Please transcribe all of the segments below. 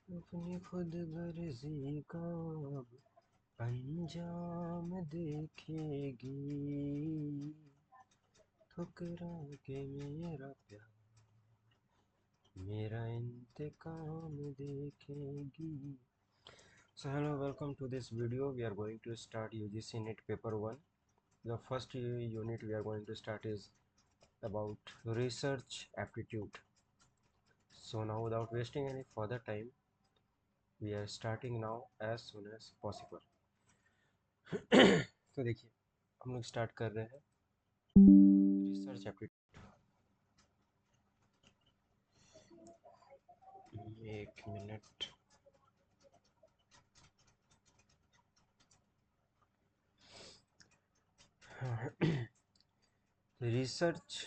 अपनी खुद गर्जी का अब अंजाम देखेगी, ठुकरा के मेरा प्यार मेरा इंतकाम देखेगी. So hello, welcome to this video. We are going to start UGC NET paper 1. The first unit we are going to start is about research aptitude. So now without wasting any further time, we are starting now as soon as possible. तो देखिए हम लोग start कर रहे हैं research aptitude. एक minute. Research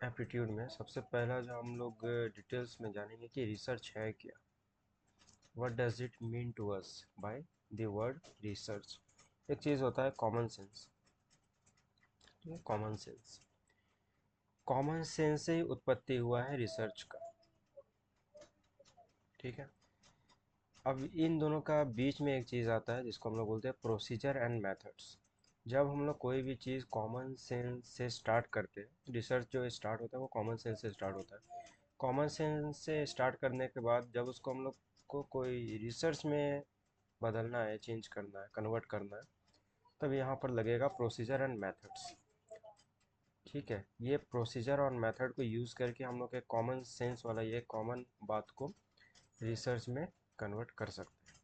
aptitude में सबसे पहला जो हम लोग डिटेल्स में जानेंगे कि रिसर्च है क्या. What does it mean to us by the word research. एक चीज़ होता है common sense. Common sense, common sense से ही उत्पत्ति हुआ है रिसर्च का. ठीक है. अब इन दोनों का बीच में एक चीज़ आता है जिसको हम लोग बोलते हैं प्रोसीजर एंड मेथड्स. जब हम लोग कोई भी चीज़ कॉमन सेंस से स्टार्ट करते हैं, रिसर्च जो स्टार्ट होता है वो कॉमन सेंस से स्टार्ट होता है. कॉमन सेंस से स्टार्ट करने के बाद जब उसको हम लोग को कोई रिसर्च में बदलना है, चेंज करना है, कन्वर्ट करना है, तब यहाँ पर लगेगा प्रोसीजर एंड मेथड्स. ठीक है. ये प्रोसीजर और मेथड को यूज़ करके हम लोग एक कॉमन सेंस वाला ये कॉमन बात को रिसर्च में कन्वर्ट कर सकते हैं.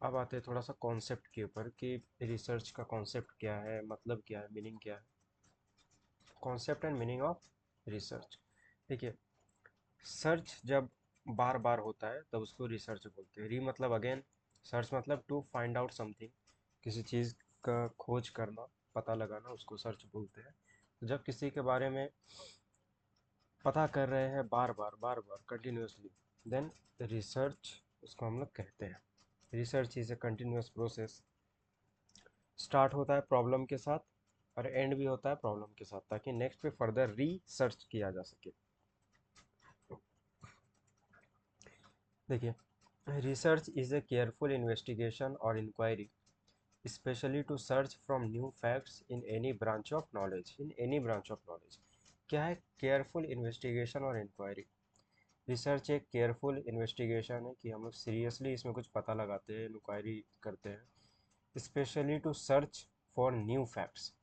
अब आते हैं थोड़ा सा कॉन्सेप्ट के ऊपर कि रिसर्च का कॉन्सेप्ट क्या है, मतलब क्या है, मीनिंग क्या है. Concept and meaning of research. देखिए, सर्च जब बार बार होता है तब उसको रिसर्च बोलते हैं. री मतलब अगेन, सर्च मतलब टू फाइंड आउट समथिंग, किसी चीज़ का खोज करना, पता लगाना, उसको सर्च बोलते हैं. तो जब किसी के बारे में पता कर रहे हैं बार बार कंटिन्यूसली, देन रिसर्च उसको हम लोग कहते हैं. Research is a continuous process. Start होता है प्रॉब्लम के साथ और एंड भी होता है प्रॉब्लम के साथ, ताकि नेक्स्ट पे फर्दर रिसर्च किया जा सके. देखिए, research is a careful investigation और inquiry specially to search from new facts in any branch of knowledge. In any branch of knowledge क्या है? केयरफुल इन्वेस्टिगेशन और इंक्वायरी. रिसर्च एक केयरफुल इन्वेस्टिगेशन है कि हम लोग सीरियसली इसमें कुछ पता लगाते हैं, इंक्वायरी करते हैं, specially to search for new facts.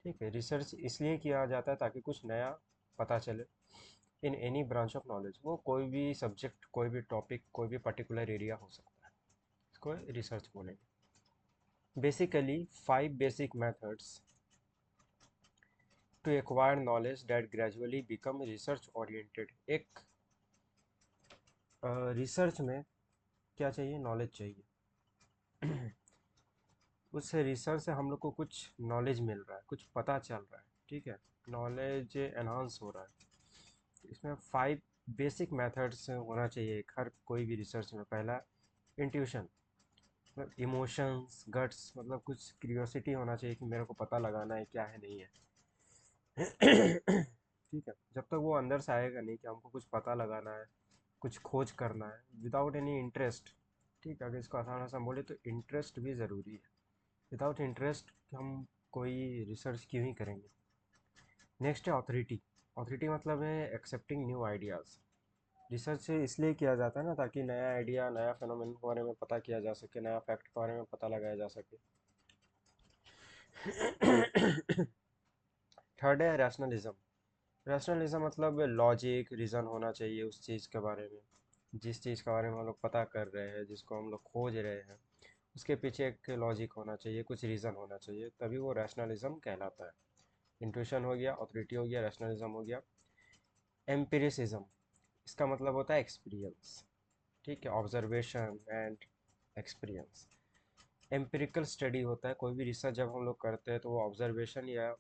ठीक है. रिसर्च इसलिए किया जाता है ताकि कुछ नया पता चले. इन एनी ब्रांच ऑफ नॉलेज, वो कोई भी सब्जेक्ट, कोई भी टॉपिक, कोई भी पर्टिकुलर एरिया हो सकता है, इसको रिसर्च बोलेंगे. Basically 5 basic methods to acquire knowledge that gradually become research oriented. एक रिसर्च में क्या चाहिए? नॉलेज चाहिए. उस रिसर्च से हम लोग को कुछ नॉलेज मिल रहा है, कुछ पता चल रहा है. ठीक है. नॉलेज एनहांस हो रहा है. इसमें 5 बेसिक मेथड्स होना चाहिए हर कोई भी रिसर्च में. पहला, इंट्यूशन, मतलब इमोशंस, गट्स, मतलब कुछ क्यूरियोसिटी होना चाहिए कि मेरे को पता लगाना है क्या है, नहीं है. ठीक है. जब तक वो अंदर से आएगा नहीं कि हमको कुछ पता लगाना है, कुछ खोज करना है, विदाउट एनी इंटरेस्ट. ठीक है. अगर इसको आसान आसान बोले तो इंटरेस्ट भी ज़रूरी है. विदाउट इंटरेस्ट हम कोई रिसर्च क्यों ही करेंगे. नेक्स्ट है ऑथोरिटी. ऑथोरिटी मतलब है एक्सेप्टिंग न्यू आइडियाज़. रिसर्च इसलिए किया जाता है ना, ताकि नया आइडिया, नया फिनोमेनन के बारे में पता किया जा सके, नया फैक्ट के बारे में पता लगाया जा सके. थर्ड है रैशनलिज्म. रैशनलिज्म मतलब लॉजिक, रीज़न होना चाहिए उस चीज़ के बारे में, जिस चीज़ के बारे में हम लोग पता कर रहे हैं, जिसको हम लोग खोज रहे हैं, उसके पीछे एक लॉजिक होना चाहिए, कुछ रीज़न होना चाहिए, तभी वो रैशनलिज्म कहलाता है. इंट्यूशन हो गया, ऑथोरिटी हो गया, रैशनलिज्म हो गया. एम्पिरिसिज्म, इसका मतलब होता है एक्सपीरियंस. ठीक है. Observation and experience. Empirical study होता है. कोई भी रिसर्च जब हम लोग करते हैं तो वो ऑब्जर्वेशन या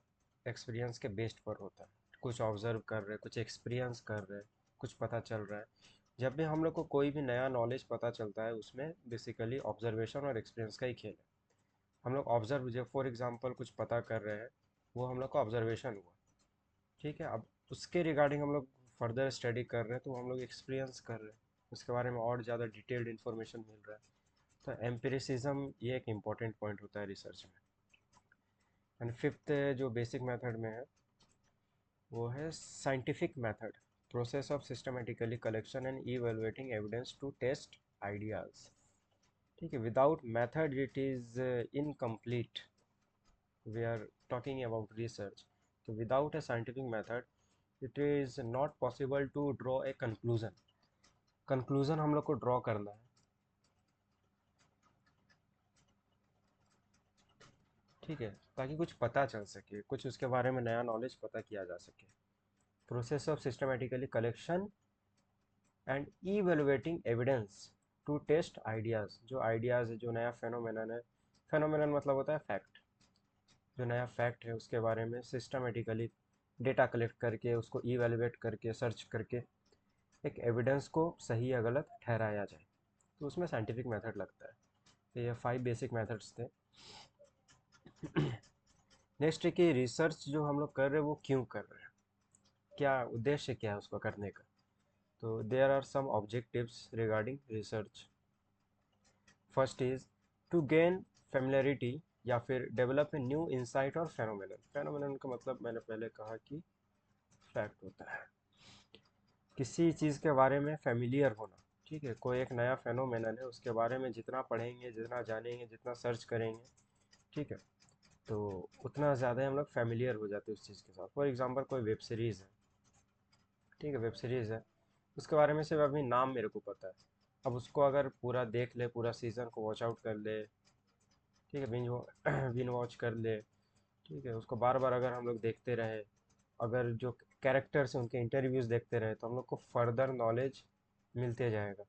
एक्सपीरियंस के बेस्ड पर होता है. कुछ ऑब्जर्व कर रहे हैं, कुछ एक्सपीरियंस कर रहे हैं, कुछ पता चल रहा है. जब भी हम लोग को कोई भी नया नॉलेज पता चलता है, उसमें बेसिकली ऑब्जर्वेशन और एक्सपीरियंस का ही खेल है. हम लोग ऑब्जर्व, जब फॉर एग्जांपल कुछ पता कर रहे हैं, वो हम लोग का ऑब्जर्वेशन हुआ. ठीक है. अब उसके रिगार्डिंग हम लोग फर्दर स्टडी कर रहे हैं तो हम लोग एक्सपीरियंस कर रहे हैं. उसके बारे में और ज़्यादा डिटेल्ड इन्फॉर्मेशन मिल रहा है। तो एम्पिरिसिज्म ये एक इम्पॉर्टेंट पॉइंट होता है रिसर्च में। एंड फिफ्थ जो बेसिक मेथड में है वो है scientific method, process of systematically collection and evaluating evidence to test ideas. ठीक है, without method it is incomplete. We are talking about research, तो without a scientific method it is not possible to draw a conclusion. Conclusion हम लोग को draw करना है, ठीक है, ताकि कुछ पता चल सके, कुछ उसके बारे में नया नॉलेज पता किया जा सके। Process of systematically collection and evaluating evidence to test ideas. जो आइडियाज़ है, जो नया फेनोमेनन है, फेनोमेनन मतलब होता है फैक्ट, जो नया फैक्ट है उसके बारे में सिस्टमेटिकली डेटा कलेक्ट करके उसको इवेलुएट करके सर्च करके एक एविडेंस को सही या गलत ठहराया जाए, तो उसमें साइंटिफिक मेथड लगता है। तो ये 5 बेसिक मेथड्स थे। नेक्स्ट है कि रिसर्च जो हम लोग कर रहे हैं वो क्यों कर रहे हैं, क्या उद्देश्य क्या है उसको करने का। तो there are some objectives regarding research. First is to gain familiarity या फिर डेवलप ए न्यू इंसाइट और फेनोमेनन। फेनोमेनन का मतलब मैंने पहले कहा कि फैक्ट होता है, किसी चीज़ के बारे में फेमिलियर होना। ठीक है, कोई एक नया फेनोमेनन है, उसके बारे में जितना पढ़ेंगे, जितना जानेंगे, जितना सर्च करेंगे, ठीक है, तो उतना ज़्यादा हम लोग फेमिलियर हो जाते हैं उस चीज़ के साथ। फॉर एग्जांपल कोई वेब सीरीज़ है, ठीक है, वेब सीरीज़ है, उसके बारे में सिर्फ अभी नाम मेरे को पता है। अब उसको अगर पूरा देख ले, पूरा सीज़न को वॉच आउट कर ले, ठीक है, बिन वॉच कर ले, ठीक है, उसको बार बार अगर हम लोग देखते रहे, अगर जो कैरेक्टर्स हैं उनके इंटरव्यूज़ देखते रहे, तो हम लोग को फर्दर नॉलेज मिलते जाएगा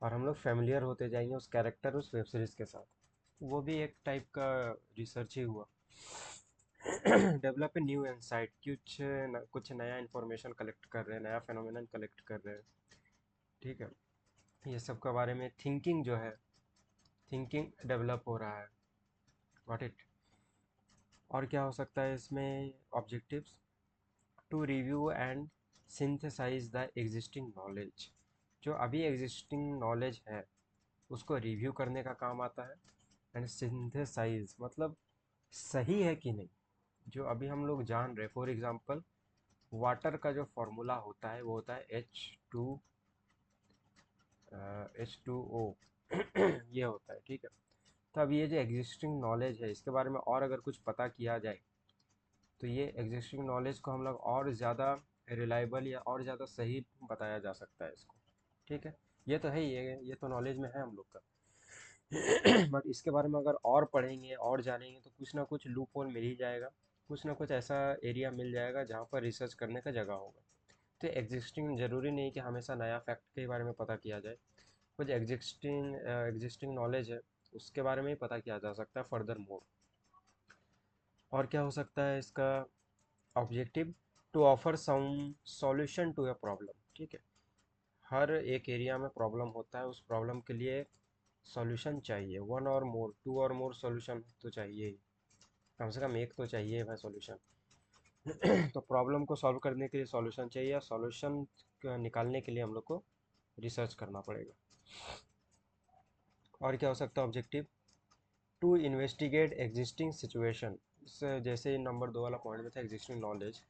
और हम लोग फेमिलियर होते जाएंगे उस कैरेक्टर, उस वेब सीरीज़ के साथ। वो भी एक टाइप का रिसर्च ही हुआ। डेवलप ए न्यू इंसाइट, कुछ नया इन्फॉर्मेशन कलेक्ट कर रहे हैं, नया फेनोमेनन कलेक्ट कर रहे हैं, ठीक है, ये सब के बारे में थिंकिंग जो है, थिंकिंग डेवलप हो रहा है। Got it. और क्या हो सकता है इसमें objectives, to review and synthesize the existing knowledge. जो अभी एग्जिस्टिंग नॉलेज है उसको रिव्यू करने का काम आता है। एंड सिंथेसाइज मतलब सही है कि नहीं, जो अभी हम लोग जान रहे। फॉर एग्जांपल वाटर का जो फॉर्मूला होता है वो होता है H2O ये होता है, ठीक है। तो अब ये जो एग्जिस्टिंग नॉलेज है इसके बारे में और अगर कुछ पता किया जाए, तो ये एग्जिस्टिंग नॉलेज को हम लोग और ज़्यादा रिलायबल या और ज़्यादा सही बताया जा सकता है इसको, ठीक है। ये तो है ही, ये तो नॉलेज में है हम लोग का। बट इसके बारे में अगर और पढ़ेंगे और जानेंगे तो कुछ ना कुछ लूप होल मिल ही जाएगा, कुछ ना कुछ ऐसा एरिया मिल जाएगा जहाँ पर रिसर्च करने का जगह होगा। तो एग्जिस्टिंग ज़रूरी नहीं कि हमेशा नया फैक्ट के बारे में पता किया जाए, कुछ एग्जिस्टिंग नॉलेज है उसके बारे में ही पता किया जा सकता है फर्दर मोर। और क्या हो सकता है इसका objective, to offer some solution to a problem. ठीक है, हर एक एरिया में प्रॉब्लम होता है, उस प्रॉब्लम के लिए सॉल्यूशन चाहिए, वन और मोर, टू और मोर सॉल्यूशन तो चाहिए ही, कम से कम एक तो चाहिए भाई सॉल्यूशन। तो प्रॉब्लम को सॉल्व करने के लिए सॉल्यूशन चाहिए, सॉल्यूशन निकालने के लिए हम लोग को रिसर्च करना पड़ेगा। और क्या हो सकता है objective, to investigate existing situation. जैसे नंबर 2 वाला पॉइंट में था एग्जिस्टिंग नॉलेज,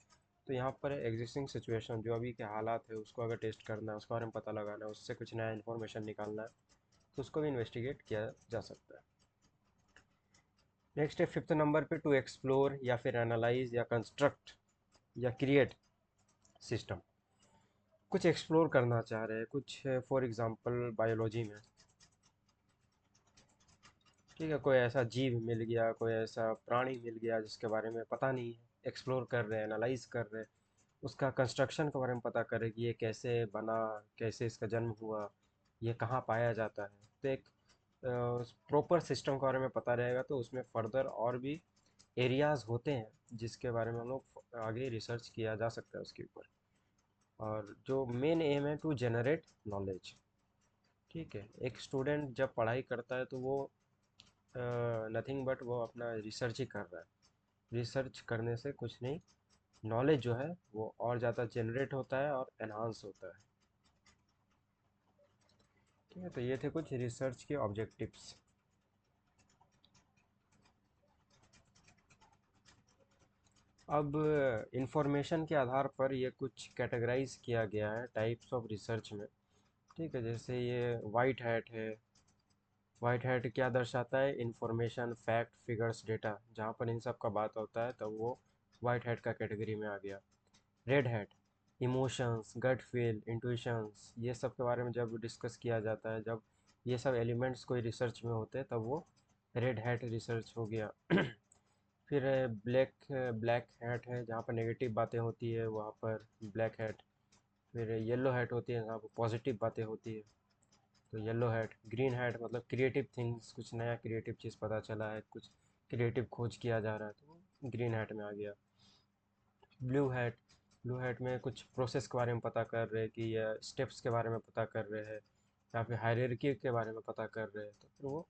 तो यहाँ पर एग्जिस्टिंग सिचुएशन जो अभी के हालात है उसको अगर टेस्ट करना है, उसके बारे में पता लगाना है, उससे कुछ नया इन्फॉर्मेशन निकालना है, तो उसको भी इन्वेस्टिगेट किया जा सकता है। नेक्स्ट है फिफ्थ नंबर पे, टू एक्सप्लोर या फिर एनालाइज या कंस्ट्रक्ट या क्रिएट सिस्टम। कुछ एक्सप्लोर करना चाह रहे हैं, कुछ फॉर एग्जांपल बायोलॉजी में, ठीक है, कोई ऐसा जीव मिल गया, कोई ऐसा प्राणी मिल गया जिसके बारे में पता नहीं है, एक्सप्लोर कर रहे हैं, एनालाइज कर रहे हैं, उसका कंस्ट्रक्शन के बारे में पता करें कि ये कैसे बना, कैसे इसका जन्म हुआ, ये कहाँ पाया जाता है। तो एक प्रॉपर सिस्टम के बारे में पता रहेगा तो उसमें फर्दर और भी एरियाज़ होते हैं जिसके बारे में हम लोग आगे रिसर्च किया जा सकता है उसके ऊपर। और जो मेन एम है, टू जनरेट नॉलेज। ठीक है, एक स्टूडेंट जब पढ़ाई करता है तो वो नथिंग बट वो अपना रिसर्च ही कर रहा है। रिसर्च करने से कुछ नहीं, नॉलेज जो है वो और ज़्यादा जनरेट होता है और एनहांस होता है। ठीक है, तो ये थे कुछ रिसर्च के ऑब्जेक्टिव्स। अब इंफॉर्मेशन के आधार पर ये कुछ कैटेगराइज किया गया है टाइप्स ऑफ रिसर्च में। ठीक है, जैसे ये वाइट हैट है। वाइट हैट क्या दर्शाता है? इंफॉर्मेशन, फैक्ट, फिगर्स, डेटा, जहाँ पर इन सब का बात होता है तब वो वाइट हैट का कैटेगरी में आ गया। Red hat, emotions, gut feel, intuitions, ये सब के बारे में जब डिस्कस किया जाता है, जब ये सब एलिमेंट्स कोई रिसर्च में होते हैं तब वो रेड हैट रिसर्च हो गया। फिर ब्लैक ब्लैक हैट है, जहाँ पर नेगेटिव बातें होती है वहाँ पर ब्लैक हैट। फिर येलो हैट होती है जहाँ पर पॉजिटिव बातें होती है, तो येलो हैट। ग्रीन हैट मतलब क्रिएटिव थिंग्स, कुछ नया क्रिएटिव चीज़ पता चला है, कुछ क्रिएटिव खोज किया जा रहा है, तो वो ग्रीन हैट में आ गया। ब्लू हैट, ब्लू हैट में कुछ प्रोसेस के बारे में पता कर रहे हैं कि या स्टेप्स के बारे में पता कर रहे हैं, या फिर हायरार्की के बारे में पता कर रहे हैं, तो फिर वो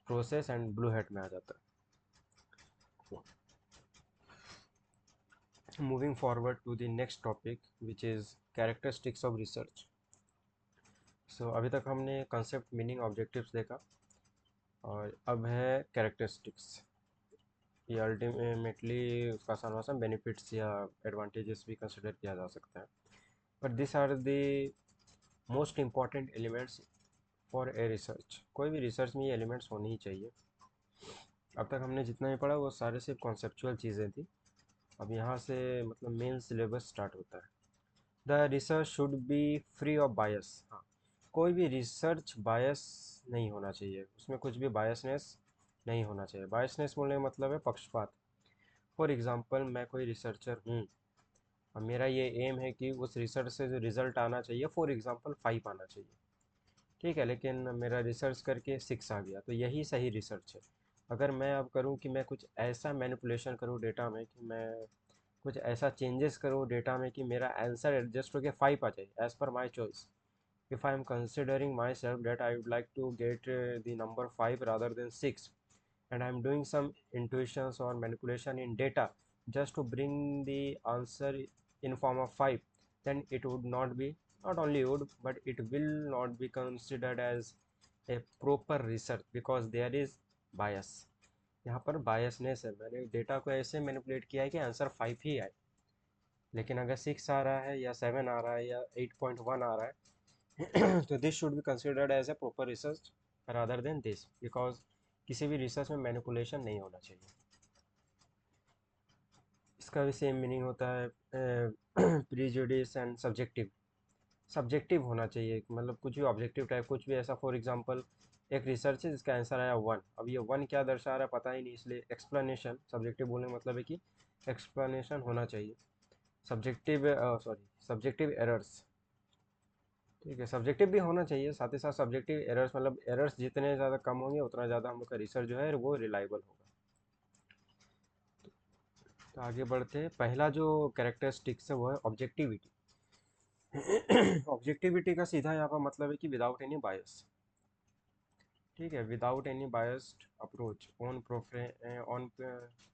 प्रोसेस एंड ब्लू हैट में आ जाता है। Moving forward to the next topic which is characteristics of research. So अभी तक हमने कंसेप्ट, मीनिंग, ऑब्जेक्टिव्स देखा, और अब है कैरेक्टरिस्टिक्स। ये अल्टीमेटली उसका सर्वासन बेनिफिट्स या एडवांटेजेस भी कंसिडर किया जा सकता है, but this are the most important elements for a research. कोई भी रिसर्च में ये एलिमेंट्स होने ही चाहिए। अब तक हमने जितना भी पढ़ा वो सारे सिर्फ कॉन्सेप्चुअल चीज़ें थी। अब यहाँ से मतलब मेन सिलेबस स्टार्ट होता है। The research should be free of बायस। हाँ, कोई भी रिसर्च बायस नहीं होना चाहिए, उसमें कुछ भी बायसनेस नहीं होना चाहिए। बायसनेस बोलने का मतलब है पक्षपात। फॉर एग्ज़ाम्पल, मैं कोई रिसर्चर हूँ और मेरा ये एम है कि उस रिसर्च से जो रिज़ल्ट आना चाहिए, फॉर एग्ज़ाम्पल 5 आना चाहिए, ठीक है, लेकिन मेरा रिसर्च करके 6 आ गया, तो यही सही रिसर्च है। अगर मैं अब करूँ कि मैं कुछ ऐसा मैनिपुलेशन करूँ डेटा में, कि मैं कुछ ऐसा चेंजेस करूँ डेटा में कि मेरा आंसर एडजस्ट होकर 5 आ जाए as per my choice. If I am considering myself that I would like to get the number 5 rather than 6, and I'm doing some intuitions or manipulation in data just to bring the answer in form of 5, then it would not be, not only would, but it will not be considered as a proper research because there is bias। यहाँ पर biasness है, मैंने data को ऐसे manipulate किया है कि answer 5 ही आए, लेकिन अगर 6 आ रहा है या 7 आ रहा है या 8.1 आ रहा है तो this should be considered as a proper research rather than this, because किसी भी रिसर्च में मैनिपुलेशन नहीं होना चाहिए। इसका भी सेम मीनिंग होता है प्रीजुडिस एंड सब्जेक्टिव। सब्जेक्टिव होना चाहिए, मतलब कुछ भी ऑब्जेक्टिव टाइप, कुछ भी ऐसा। फॉर एग्जांपल, एक रिसर्च है जिसका आंसर आया 1, अब ये 1 क्या दर्शा रहा है पता ही नहीं, इसलिए एक्सप्लेनेशन, सब्जेक्टिव बोलने का मतलब है कि एक्सप्लेनेशन होना चाहिए। Subjective, sorry, subjective errors. ठीक है, सब्जेक्टिव भी होना चाहिए, साथ ही साथ सब्जेक्टिव एरर्स, मतलब एरर्स जितने ज़्यादा कम होंगे उतना ज़्यादा हम लोग का रिसर्च जो है वो रिलायबल होगा। तो आगे बढ़ते हैं। पहला जो कैरेक्टरिस्टिक्स है वो है ऑब्जेक्टिविटी। ऑब्जेक्टिविटी का सीधा यहाँ पर मतलब है कि विदाउट एनी बायस। ठीक है, without any biased approach on on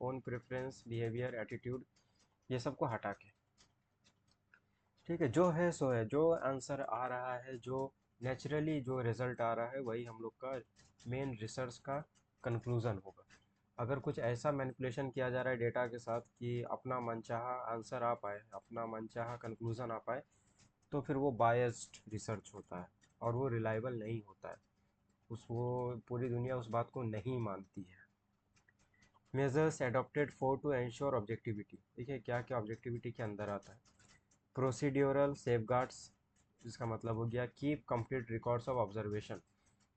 on preference, behaviour, attitude, ये सब को हटा के। ठीक है, जो है सो है, जो आंसर आ रहा है, जो नेचुरली जो रिजल्ट आ रहा है वही हम लोग का मेन रिसर्च का कंक्लूज़न होगा। अगर कुछ ऐसा मैनिपुलेशन किया जा रहा है डेटा के साथ कि अपना मनचाहा आंसर आ पाए, अपना मनचाहा कंक्लूज़न आ पाए, तो फिर वो बायस्ड रिसर्च होता है और वो रिलायबल नहीं होता है। उस वो पूरी दुनिया उस बात को नहीं मानती है। Measures adopted for to ensure objectivity. देखिए क्या क्या ऑब्जेक्टिविटी के अंदर आता है। प्रोसीड्यूरल सेफगार्ड्स, जिसका मतलब हो गया keep complete records of observation.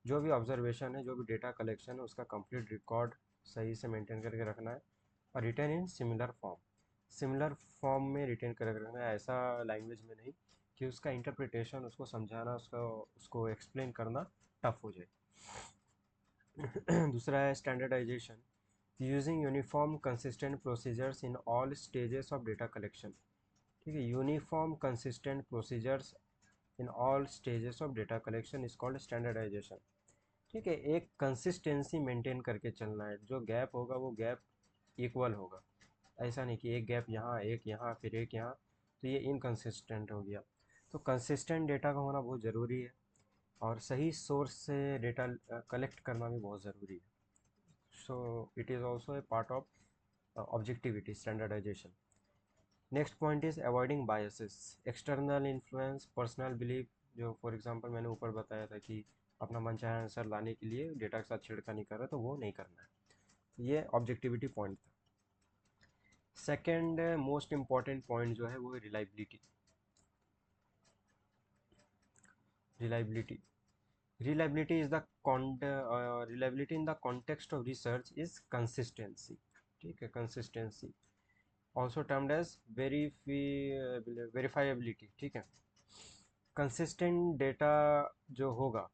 जो भी ऑब्जर्वेशन है, जो भी डेटा कलेक्शन है, उसका कंप्लीट रिकॉर्ड सही से मेंटेन करके रखना है। और written in similar form, similar form में रिटेन करके रखना है, ऐसा लैंग्वेज में नहीं कि उसका इंटरप्रिटेशन, उसको समझाना, उसको एक्सप्लेन करना टफ हो जाए। दूसरा है standardization, using uniform consistent procedures in all stages of data collection. ठीक है, uniform consistent procedures in all stages of data collection is called standardization. ठीक है, एक कंसिस्टेंसी मेंटेन करके चलना है, जो गैप होगा वो गैप इक्वल होगा। ऐसा नहीं कि एक गैप यहाँ, एक यहाँ, फिर एक यहाँ, तो ये इनकंसिस्टेंट हो गया। तो कंसिस्टेंट डेटा का होना बहुत ज़रूरी है। और सही सोर्स से डेटा कलेक्ट करना भी बहुत ज़रूरी है। So it is also a part of objectivity standardization. Next point is avoiding biases, external influence, personal belief. जो फॉर एग्जांपल मैंने ऊपर बताया था कि अपना मनचाहा आंसर लाने के लिए डेटा के साथ छेड़खानी कर रहा है, तो वो नहीं करना है। ये ऑब्जेक्टिविटी पॉइंट था। सेकेंड मोस्ट इम्पॉर्टेंट पॉइंट जो है वो है reliability. Reliability reliability is the reliability in the context of research is consistency। ठीक है, consistency also termed as verifiability। ठीक है, consistent data जो होगा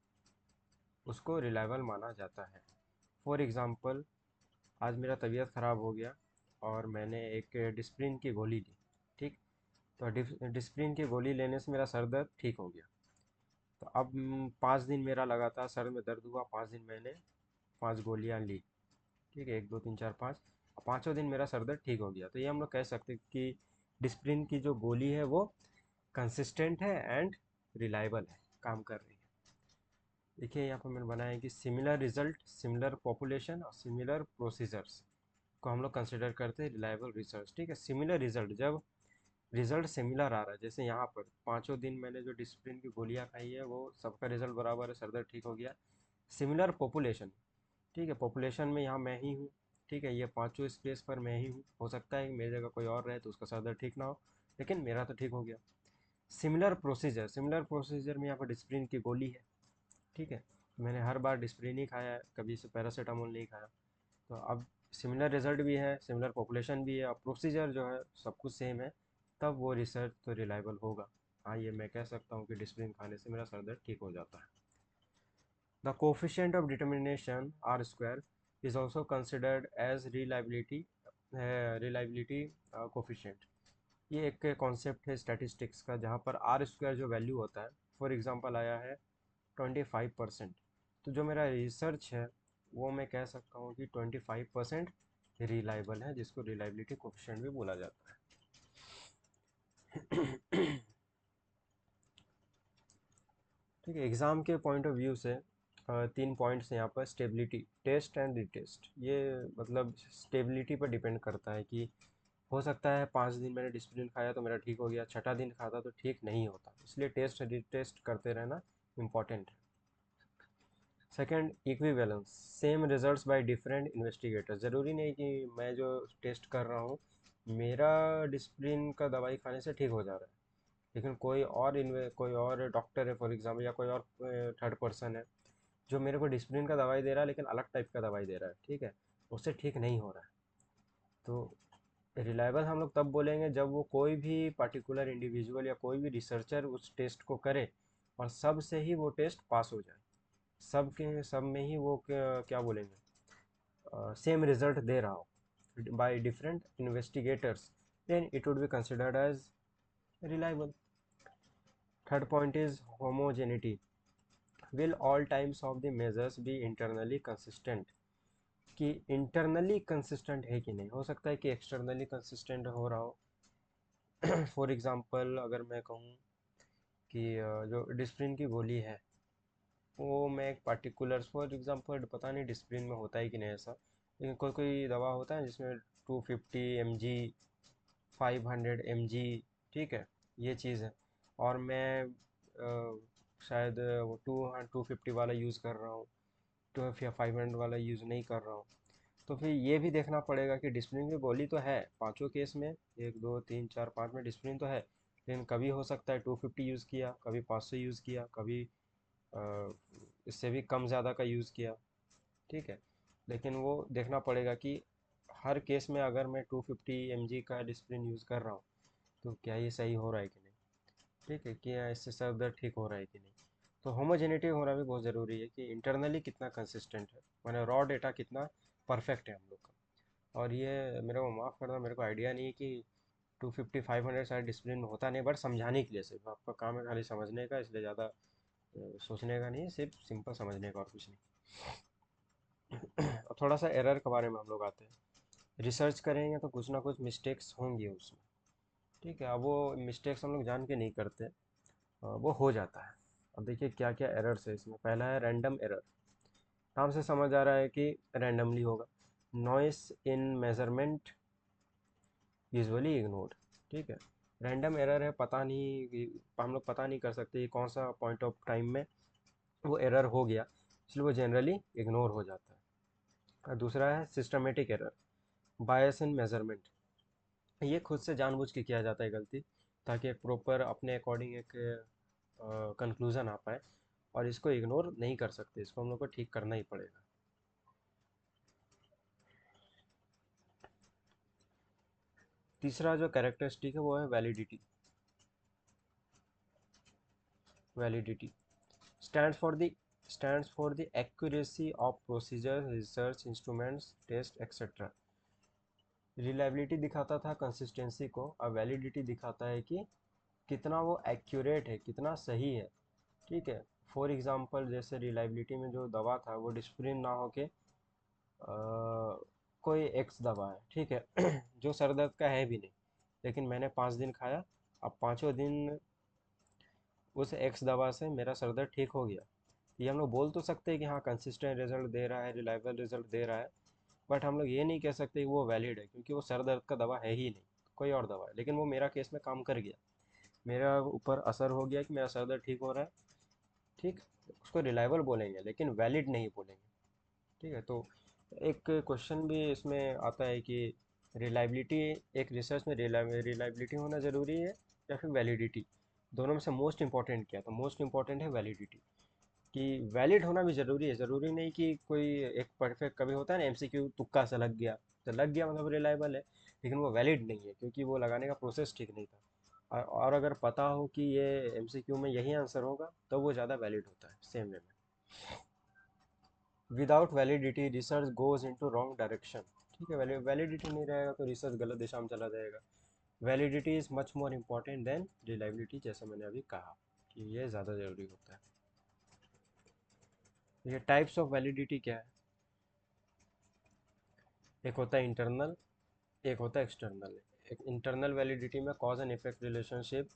उसको reliable माना जाता है। फॉर एग्ज़ाम्पल, आज मेरा तबीयत ख़राब हो गया और मैंने एक डिस्प्रिन की गोली ली। ठीक, तो डिस्प्रिन की गोली लेने से मेरा सर दर्द ठीक हो गया। तो अब 5 दिन मेरा लगातार सर में दर्द हुआ, 5 दिन मैंने 5 गोलियां ली। ठीक है, 1 2 3 4 5, पाँचों दिन मेरा सर दर्द ठीक हो गया। तो ये हम लोग कह सकते हैं कि डिस्प्रिन की जो गोली है वो कंसिस्टेंट है एंड रिलायबल है, काम कर रही है। देखिए यहाँ पर मैंने बनाया है कि सिमिलर रिजल्ट, सिमिलर पॉपुलेशन और सिमिलर प्रोसीजर्स को हम लोग कंसिडर करते हैं रिलायबल रिसर्च। ठीक है, सिमिलर रिजल्ट, जब रिजल्ट सिमिलर आ रहा है, जैसे यहाँ पर 5 दिन मैंने जो डिस्प्रिन की गोलियाँ खाई है वो सबका रिजल्ट बराबर है, सर दर्द ठीक हो गया। सिमिलर पॉपुलेशन, ठीक है, पॉपुलेशन में यहाँ मैं ही हूँ। ठीक है, ये पांचों स्पेस पर मैं ही हूँ। हो सकता है कि मेरी जगह कोई और रहे तो उसका सर दर्द ठीक ना हो, लेकिन मेरा तो ठीक हो गया। सिमिलर प्रोसीजर, सिमिलर प्रोसीजर में यहाँ पर डिस्प्रिन की गोली है। ठीक है, मैंने हर बार डिस्प्रिन ही खाया है, कभी से पैरासीटामोल नहीं खाया। तो अब सिमिलर रिजल्ट भी है, सिमिलर पॉपुलेशन भी है और प्रोसीजर जो है सब कुछ सेम है, तब वो रिसर्च तो रिलायबल होगा। हाँ, ये मैं कह सकता हूँ कि डिस्प्रिन खाने से मेरा सर दर्द ठीक हो जाता है। The coefficient of determination R square is also considered as reliability coefficient। ये एक कॉन्सेप्ट है स्टैटिस्टिक्स का, जहाँ पर आर स्क्वायर जो वैल्यू होता है, फॉर एग्जांपल आया है 25%, तो जो मेरा रिसर्च है वो मैं कह सकता हूँ कि 25% रिलायबल है, जिसको रिलायबिलिटी कोफिशिएंट भी बोला जाता है। ठीक है, एग्ज़ाम के पॉइंट ऑफ व्यू से 3 पॉइंट्स हैं यहाँ पर। Stability, test and retest. ये मतलब स्टेबिलिटी पर डिपेंड करता है कि हो सकता है 5 दिन मैंने डिसिप्लिन खाया तो मेरा ठीक हो गया, छठा दिन खाता तो ठीक नहीं होता, इसलिए टेस्ट रिटेस्ट करते रहना इम्पॉर्टेंट है। Second, equivalence, same results by different investigator. ज़रूरी नहीं कि मैं जो टेस्ट कर रहा हूँ मेरा डिसिप्लिन का दवाई खाने से ठीक हो जा रहा है, लेकिन कोई और डॉक्टर है फॉर एग्जाम्पल, या कोई और थर्ड पर्सन है जो मेरे को डिसिप्लिन का दवाई दे रहा है लेकिन अलग टाइप का दवाई दे रहा है। ठीक है, उससे ठीक नहीं हो रहा है। तो रिलायबल हम लोग तब बोलेंगे जब वो कोई भी पर्टिकुलर इंडिविजुअल या कोई भी रिसर्चर उस टेस्ट को करे और सब से ही वो टेस्ट पास हो जाए, सब के सब में ही वो क्या बोलेंगे, सेम रिजल्ट दे रहा हो by different investigators, then it would be considered as reliable. Third point is homogeneity, will all times of the measures be internally consistent। कि इंटरनली कंसिस्टेंट है कि नहीं, हो सकता है कि एक्सटर्नली कंसिस्टेंट हो रहा हो। फॉर एग्जांपल अगर मैं कहूँ कि जो डिस्प्रिन की गोली है वो मैं एक पार्टिकुलर, फॉर एग्जांपल पता नहीं डिस्प्रिन में होता है कि नहीं ऐसा, लेकिन कोई कोई दवा होता है जिसमें 250 mg, 500 mg, ठीक है, ये चीज़ है, और मैं शायद वो 250 वाला यूज़ कर रहा हूँ, 500 वाला यूज़ नहीं कर रहा हूँ। तो फिर ये भी देखना पड़ेगा कि डिसिप्लिन की गोली तो है पांचों केस में, 1 2 3 4 5 में डिसिप्लिन तो है, लेकिन कभी हो सकता है 250 यूज़ किया, कभी 500 यूज़ किया, कभी अ, इससे भी कम ज़्यादा का यूज़ किया। ठीक है, लेकिन वो देखना पड़ेगा कि हर केस में अगर मैं 250 mg का डिसिप्लिन यूज़ कर रहा हूँ तो क्या ये सही हो रहा है कि नहीं। ठीक है, कि इससे सर दर्द ठीक हो रहा है कि नहीं। तो होमोजेनिटी होना भी बहुत ज़रूरी है कि इंटरनली कितना कंसिस्टेंट है, माने रॉ डेटा कितना परफेक्ट है हम लोग का। और ये मेरे को माफ़ करना, मेरे को आइडिया नहीं है कि 250 500 शायद डिसिप्लिन में होता नहीं, बट समझाने के लिए सिर्फ आपका काम है खाली समझने का, इसलिए ज़्यादा सोचने का नहीं है, सिर्फ सिंपल समझने का और कुछ नहीं। अब थोड़ा सा एरर के बारे में हम लोग आते हैं। रिसर्च करेंगे तो कुछ ना कुछ मिस्टेक्स होंगी उसमें। ठीक है, अब वो मिस्टेक्स हम लोग जान के नहीं करते, वो हो जाता है। अब देखिए क्या क्या एरर्स है इसमें। पहला है रैंडम एरर। नाम से समझ आ रहा है कि रैंडमली होगा। नॉइस इन मेजरमेंट यूजुअली इग्नोर्ड। ठीक है, रैंडम एरर है, पता नहीं हम लोग पता नहीं कर सकते कौन सा पॉइंट ऑफ टाइम में वो एरर हो गया, इसलिए वो जनरली इग्नोर हो जाता है। और दूसरा है सिस्टमेटिक एरर, बायस इन मेजरमेंट। ये खुद से जानबूझ के किया जाता है गलती, ताकि एक प्रॉपर अपने अकॉर्डिंग एक कंक्लूजन आ पाए, और इसको इग्नोर नहीं कर सकते, इसको हम लोग को ठीक करना ही पड़ेगा। तीसरा जो कैरेक्टरिस्टिक है वो है validity. Validity stands for the stands for the accuracy of procedures, research instruments, test etc. Reliability दिखाता था कंसिस्टेंसी को, और वैलिडिटी दिखाता है कि कितना वो एक्यूरेट है, कितना सही है। ठीक है, फॉर एग्जांपल जैसे रिलायबिलिटी में जो दवा था वो डिस्प्रिन ना होके कोई एक्स दवा है, ठीक है जो सर दर्द का है भी नहीं, लेकिन मैंने 5 दिन खाया, अब पाँचों दिन उस एक्स दवा से मेरा सर दर्द ठीक हो गया। ये हम लोग बोल तो सकते हैं कि हाँ कंसिस्टेंट रिजल्ट दे रहा है, रिलायबल रिजल्ट दे रहा है, बट हम लोग ये नहीं कह सकते कि वो वैलिड है, क्योंकि वो सर दर्द का दवा है ही नहीं, कोई और दवा है, लेकिन वो मेरा केस में काम कर गया, मेरा ऊपर असर हो गया कि मेरा सर दर्द ठीक हो रहा है। ठीक, उसको रिलायबल बोलेंगे लेकिन वैलिड नहीं बोलेंगे। ठीक है, तो एक क्वेश्चन भी इसमें आता है कि रिलायबिलिटी, एक रिसर्च में रिलायबिलिटी होना ज़रूरी है या फिर वैलिडिटी, दोनों में से मोस्ट इंपॉर्टेंट क्या है, तो मोस्ट इंपॉर्टेंट है वैलिडिटी। कि वैलिड होना भी ज़रूरी है, ज़रूरी नहीं कि कोई एक परफेक्ट, कभी होता है ना एमसीक्यू तुक्का सा लग गया, तो लग गया मतलब रिलायबल है, लेकिन वो वैलिड नहीं है क्योंकि वो लगाने का प्रोसेस ठीक नहीं था। और अगर पता हो कि ये एमसीक्यू में यही आंसर होगा तो वो ज़्यादा वैलिड होता है, सेम वे में। Without validity research goes into wrong direction. ठीक है, वैलिडिटी नहीं रहेगा तो रिसर्च गलत दिशा में चला जाएगा। Validity is much more important than reliability, जैसा मैंने अभी कहा कि ये ज़्यादा ज़रूरी होता है। ये टाइप्स ऑफ वैलिडिटी क्या है, एक होता है इंटरनल, एक होता है एक्सटर्नल। एक इंटरनल वैलिडिटी में cause and effect relationship,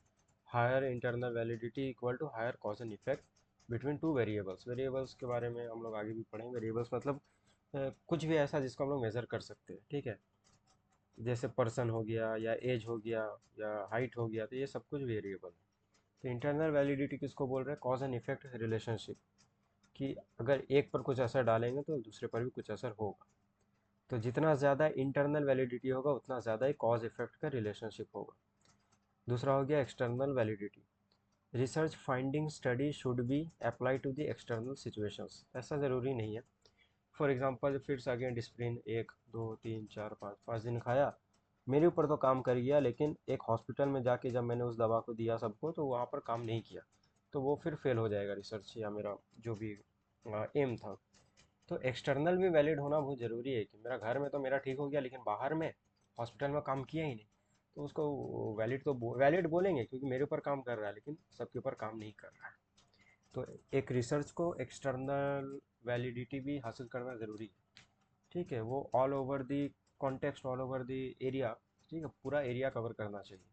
higher internal validity equal to higher cause and effect between two variables. Variables के बारे में हम लोग आगे भी पढ़ेंगे। वेरिएबल्स मतलब कुछ भी ऐसा जिसको हम लोग मेज़र कर सकते हैं। ठीक है, जैसे पर्सन हो गया, या एज हो गया, या हाइट हो गया, तो ये सब कुछ वेरिएबल है। तो इंटरनल वैलिडिटी किसको बोल रहे हैं, कॉज एंड इफेक्ट रिलेशनशिप, कि अगर एक पर कुछ असर डालेंगे तो दूसरे पर भी कुछ असर होगा। तो जितना ज़्यादा इंटरनल वैलिडिटी होगा उतना ज़्यादा ही कॉज इफेक्ट का रिलेशनशिप होगा। दूसरा हो गया external validity, research finding study should be apply to the external situations. ऐसा ज़रूरी नहीं है। फॉर एग्जांपल फिर से अगेन डिस्प्रिन 1 2 3 4 5 5 दिन खाया, मेरे ऊपर तो काम कर गया, लेकिन एक हॉस्पिटल में जाके जब मैंने उस दवा को दिया सबको तो वहाँ पर काम नहीं किया, तो वो फिर फेल हो जाएगा रिसर्च, या मेरा जो भी एम था। तो एक्सटर्नल भी वैलिड होना बहुत ज़रूरी है, कि मेरा घर में तो मेरा ठीक हो गया, लेकिन बाहर में हॉस्पिटल में काम किया ही नहीं, तो उसको वैलिड तो वैलिड बोलेंगे क्योंकि मेरे ऊपर काम कर रहा है, लेकिन सबके ऊपर काम नहीं कर रहा है। तो एक रिसर्च को एक्सटर्नल वैलिडिटी भी हासिल करना ज़रूरी है। ठीक है, वो all over the context, all over the area, ठीक है, पूरा एरिया कवर करना चाहिए,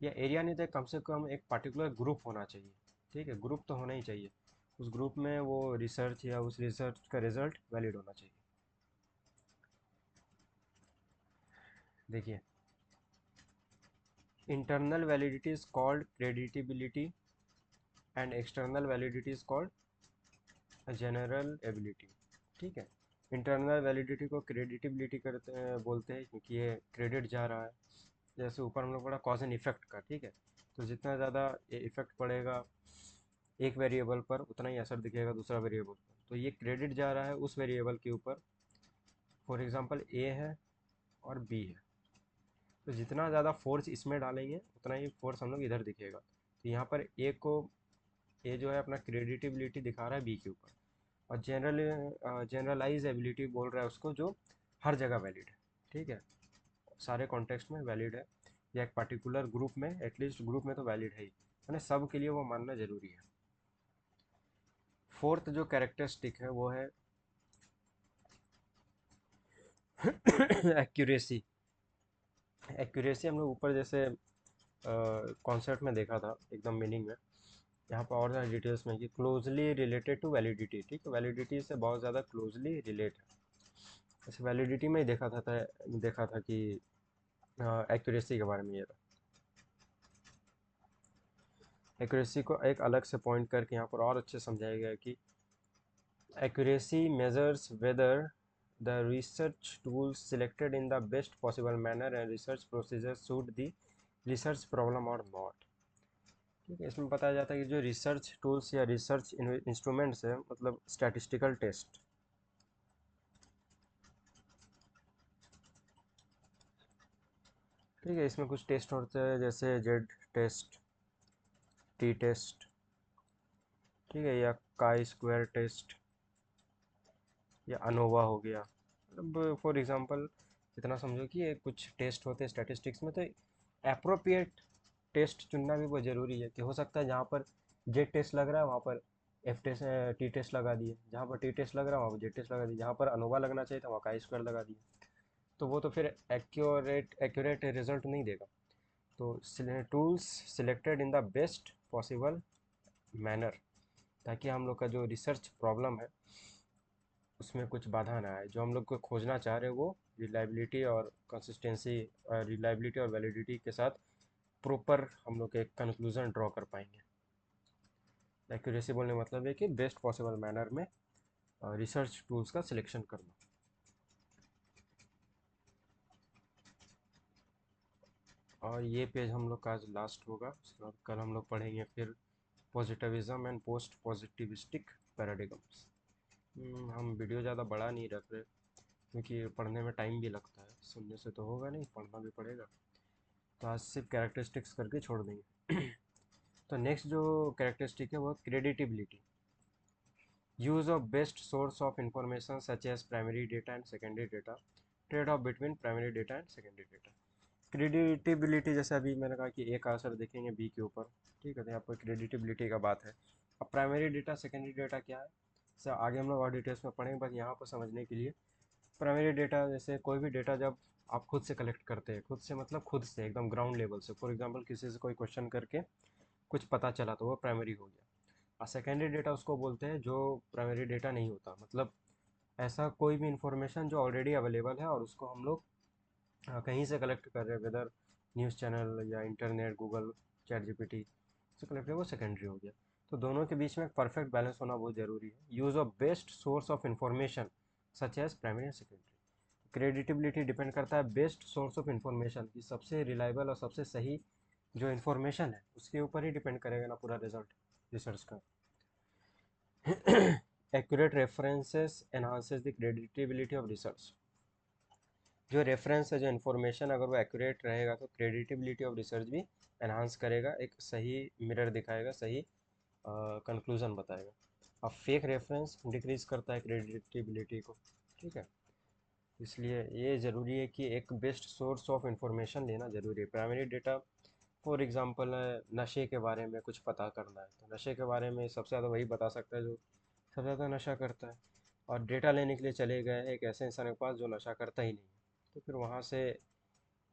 या एरिया नहीं तो कम से कम एक पर्टिकुलर ग्रुप होना चाहिए। ठीक है, ग्रुप तो होना ही चाहिए, उस ग्रुप में वो रिसर्च या उस रिसर्च का रिजल्ट वैलिड होना चाहिए। देखिए, internal validity is called credibility and external validity is called general ability. ठीक है, इंटरनल वैलिडिटी को क्रेडिटिबिलिटी करते हैं, बोलते हैं क्योंकि ये क्रेडिट जा रहा है, जैसे ऊपर हम लोग पढ़ा कॉज एंड इफेक्ट का। ठीक है, तो जितना ज़्यादा इफेक्ट पड़ेगा एक वेरिएबल पर, उतना ही असर दिखेगा दूसरा वेरिएबल पर, तो ये क्रेडिट जा रहा है उस वेरिएबल के ऊपर। फॉर एग्जांपल ए है और बी है, तो जितना ज़्यादा फोर्स इसमें डालेंगे उतना ही फोर्स हम लोग इधर दिखेगा। तो यहाँ पर ए को, ए जो है अपना क्रेडिटिबिलिटी दिखा रहा है बी के ऊपर, और जनरलाइज एबिलिटी बोल रहा है उसको, जो हर जगह वैलिड है। ठीक है, सारे कॉन्टेक्स्ट में वैलिड है, या एक पर्टिकुलर ग्रुप में, एटलीस्ट ग्रुप में तो वैलिड है ही, मैंने सब के लिए वो मानना जरूरी है। फोर्थ जो कैरेक्टरिस्टिक है वो है एक्यूरेसी। एक्यूरेसी हम लोग ऊपर जैसे कॉन्सेप्ट में देखा था एकदम मीनिंग में, यहाँ पर और ज़्यादा डिटेल्स में कि क्लोजली रिलेटेड टू वैलिडिटी, ठीक है, वैलिडिटी से बहुत ज़्यादा क्लोजली रिलेट है। जैसे वैलिडिटी में ही देखा था कि एक्यूरेसी के बारे में ये था। एक्यूरेसी को एक अलग से पॉइंट करके यहाँ पर और अच्छे समझाया गया है कि accuracy measures whether the research tools selected in the best possible manner and research procedures suit the research problem or not। ठीक है, इसमें बताया जाता है कि जो रिसर्च टूल्स या रिसर्च इंस्ट्रूमेंट्स है, मतलब स्टैटिस्टिकल टेस्ट, ठीक है, इसमें कुछ टेस्ट होते हैं जैसे जेड टेस्ट, टी टेस्ट, ठीक है, या काई स्क्वायर टेस्ट, या अनोवा हो गया। मतलब फॉर एग्जांपल इतना समझो कि ये कुछ टेस्ट होते हैं स्टैटिस्टिक्स में, तो अप्रोप्रिएट टेस्ट चुनना भी बहुत ज़रूरी है कि हो सकता है जहाँ पर जेड टेस्ट लग रहा है वहाँ पर एफ टेस्ट टी टेस्ट लगा दिए, जहाँ पर टी टेस्ट लग रहा है वहाँ पर जेड टेस्ट लगा दिए, जहाँ पर अनोवा लगना चाहिए था वहाँ का स्क्वायर लगा दिए, तो वो तो फिर एक्यूरेट रिजल्ट नहीं देगा। तो tools selected in the best possible manner, ताकि हम लोग का जो रिसर्च प्रॉब्लम है उसमें कुछ बाधा ना आए, जो हम लोग को खोजना चाह रहे हैं वो रिलायबिलिटी और कंसिस्टेंसी, रिलायबिलिटी और वैलिडिटी के साथ प्रॉपर हम लोग एक कंक्लूजन ड्रॉ कर पाएंगे। एक्यूरेसी बोलने का मतलब है कि बेस्ट पॉसिबल मैनर में रिसर्च टूल्स का सिलेक्शन करना। और ये पेज हम लोग का आज लास्ट होगा, उसके बाद कल हम लोग पढ़ेंगे फिर positivism and post positivistic paradigms. हम वीडियो ज़्यादा बड़ा नहीं रख रहे क्योंकि पढ़ने में टाइम भी लगता है, सुनने से तो होगा नहीं, पढ़ना भी पड़ेगा। तो आज सिर्फ कैरेक्टरिस्टिक्स करके छोड़ देंगे। तो नेक्स्ट जो कैरेक्टरिस्टिक है वो credibility, use of best source of information such as primary data and secondary data, trade off between primary data and secondary data. Credibility जैसे अभी मैंने कहा कि एक आंसर देखेंगे बी के ऊपर, ठीक है, तो यहाँ पर क्रेडिटिबिलिटी का बात है। अब प्राइमरी डेटा सेकेंडरी डेटा क्या है, सर आगे हम लोग और डिटेल्स में पढ़ेंगे, बस यहाँ पर समझने के लिए प्राइमरी डेटा जैसे कोई भी डेटा जब आप खुद से कलेक्ट करते हैं, खुद से मतलब खुद से एकदम ग्राउंड लेवल से, फॉर एग्जांपल किसी से कोई क्वेश्चन करके कुछ पता चला तो वो प्राइमरी हो गया। और सेकेंडरी डेटा उसको बोलते हैं जो प्राइमरी डेटा नहीं होता, मतलब ऐसा कोई भी इंफॉर्मेशन जो ऑलरेडी अवेलेबल है और उसको हम लोग कहीं से कलेक्ट कर रहे हैं, वेदर न्यूज़ चैनल या इंटरनेट, गूगल, चैट जीपीटी से कलेक्ट है, वो सेकेंडरी हो गया। तो दोनों के बीच में एक परफेक्ट बैलेंस होना बहुत ज़रूरी है। Use of best source of information such as primary and secondary. Credibility depend करता है बेस्ट सोर्स ऑफ इंफॉर्मेशन की, सबसे रिलायबल और सबसे सही जो इन्फॉर्मेशन है उसके ऊपर ही डिपेंड करेगा ना पूरा रिजल्ट रिसर्च का। Accurate references enhances the creditability of research, जो रेफरेंस है जो इन्फॉर्मेशन अगर वो एक्यूरेट रहेगा तो क्रेडिटेबिलिटी ऑफ रिसर्च भी एनहांस करेगा, एक सही मिरर दिखाएगा, सही कंक्लूजन बताएगा। अब फेक रेफरेंस डिक्रीज करता है क्रेडिटेबिलिटी को, ठीक है, इसलिए ये ज़रूरी है कि एक बेस्ट सोर्स ऑफ इंफॉर्मेशन लेना ज़रूरी है। प्राइमरी डेटा फॉर एग्जांपल नशे के बारे में कुछ पता करना है तो नशे के बारे में सबसे ज़्यादा वही बता सकता है जो सबसे ज़्यादा नशा करता है, और डेटा लेने के लिए चले गए एक ऐसे इंसान के पास जो नशा करता ही नहीं है, तो फिर वहाँ से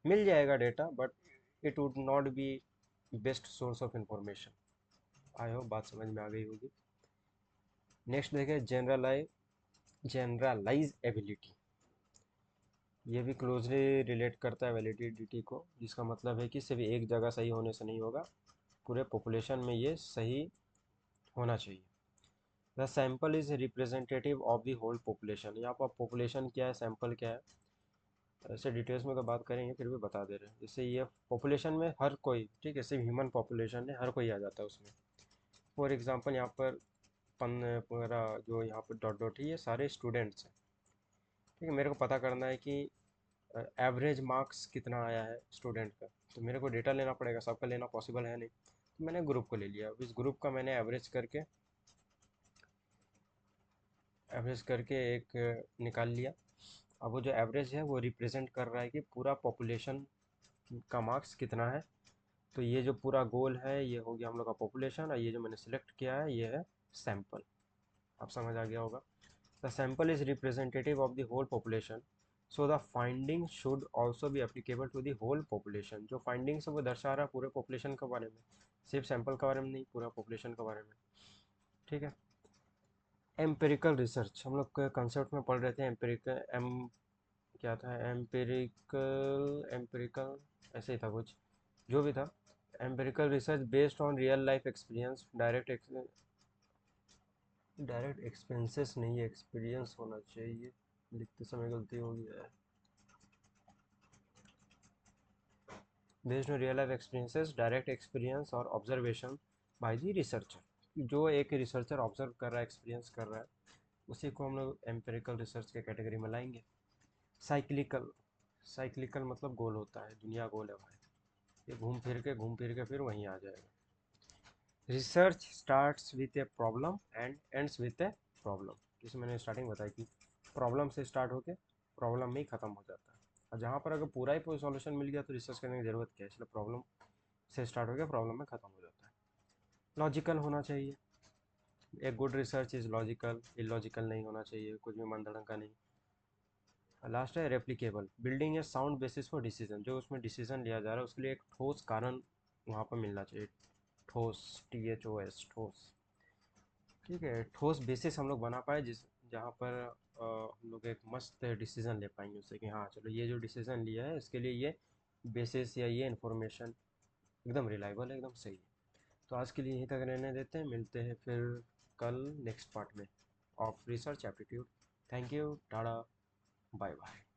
मिल जाएगा data but it would not be best source of information. I hope बात समझ में आ गई होगी। नेक्स्ट देखें जनरलाइज एबिलिटी, ये भी क्लोजली रिलेट करता है वैलिडिटी को, जिसका मतलब है कि सिर्फ एक जगह सही होने से नहीं होगा, पूरे पॉपुलेशन में ये सही होना चाहिए। The sample is representative of the whole population, यहाँ पर पॉपुलेशन क्या है, सैंपल क्या है, ऐसे डिटेल्स में तो बात करेंगे, फिर भी बता दे रहे हैं। जैसे ये पॉपुलेशन में हर कोई, ठीक है, सिर्फ ह्यूमन पॉपुलेशन है, हर कोई आ जाता है उसमें। फॉर एग्जांपल यहाँ पर पूरा जो यहाँ पर डॉट डॉट है ये सारे स्टूडेंट्स हैं, ठीक है, मेरे को पता करना है कि एवरेज मार्क्स कितना आया है स्टूडेंट का, तो मेरे को डेटा लेना पड़ेगा, सबका लेना पॉसिबल है नहीं, तो मैंने ग्रुप को ले लिया, अब इस ग्रुप का मैंने एवरेज करके एक निकाल लिया। अब वो जो एवरेज है वो रिप्रेजेंट कर रहा है कि पूरा पॉपुलेशन का मार्क्स कितना है। तो ये जो पूरा गोल है ये हो गया हम लोग का पॉपुलेशन, और ये जो मैंने सिलेक्ट किया है ये है सैंपल। आप समझ आ गया होगा। The sample is representative of the whole population, so the finding should also be applicable to the whole population, जो फाइंडिंग्स है वो दर्शा रहा है पूरे पॉपुलेशन के बारे में, सिर्फ सैंपल के बारे में नहीं, पूरा पॉपुलेशन के बारे में। ठीक है। एम्पिरिकल रिसर्च हम लोग कंसेप्ट में पढ़ रहे थे। एम्पिरिकल एम क्या था, एम्पिरिकल एम्पिरिकल ऐसे ही था कुछ, जो भी था। Empirical research based on real life experience, direct expenses नहीं है, एक्सपीरियंस होना चाहिए, लिखते समय गलती हो गया है। Based on real life experiences, direct experience और ऑब्जर्वेशन बाय द रिसर्चर। जो एक रिसर्चर ऑब्जर्व कर रहा है, एक्सपीरियंस कर रहा है, उसी को हम लोग एम्पिरिकल रिसर्च के कैटेगरी में लाएंगे। साइक्लिकल, साइक्लिकल मतलब गोल होता है, दुनिया गोल है भाई, ये घूम फिर के फिर वहीं आ जाएगा। Research starts with a problem and ends with a problem. जैसे मैंने स्टार्टिंग बताई कि प्रॉब्लम से स्टार्ट होके प्रॉब्लम में ही ख़त्म हो जाता है। और जहाँ पर अगर पूरा ही कोई सॉल्यूशन मिल गया तो रिसर्च करने की ज़रूरत क्या है, इसलिए प्रॉब्लम से स्टार्ट होकर प्रॉब्लम में ख़त्म हो जाता है। लॉजिकल होना चाहिए, एक good research is logical, illogical नहीं होना चाहिए, कुछ भी मन धड़ंग का नहीं। लास्ट है replicable, building A sound basis for decision. जो उसमें डिसीजन लिया जा रहा है उसके लिए एक ठोस कारण वहाँ पर मिलना चाहिए। ठोस, THOS, ठोस। ठीक है, ठोस बेसिस हम लोग बना पाए जिस जहाँ पर हम लोग एक मस्त डिसीजन ले पाएंगे उससे कि हाँ चलो ये जो डिसीजन लिया है इसके लिए ये बेसिस या ये इन्फॉर्मेशन एकदम रिलायबल है, एकदम सही है। तो आज के लिए यहीं तक रहने देते हैं, मिलते हैं फिर कल नेक्स्ट पार्ट में of research aptitude. Thank you, tata, bye bye.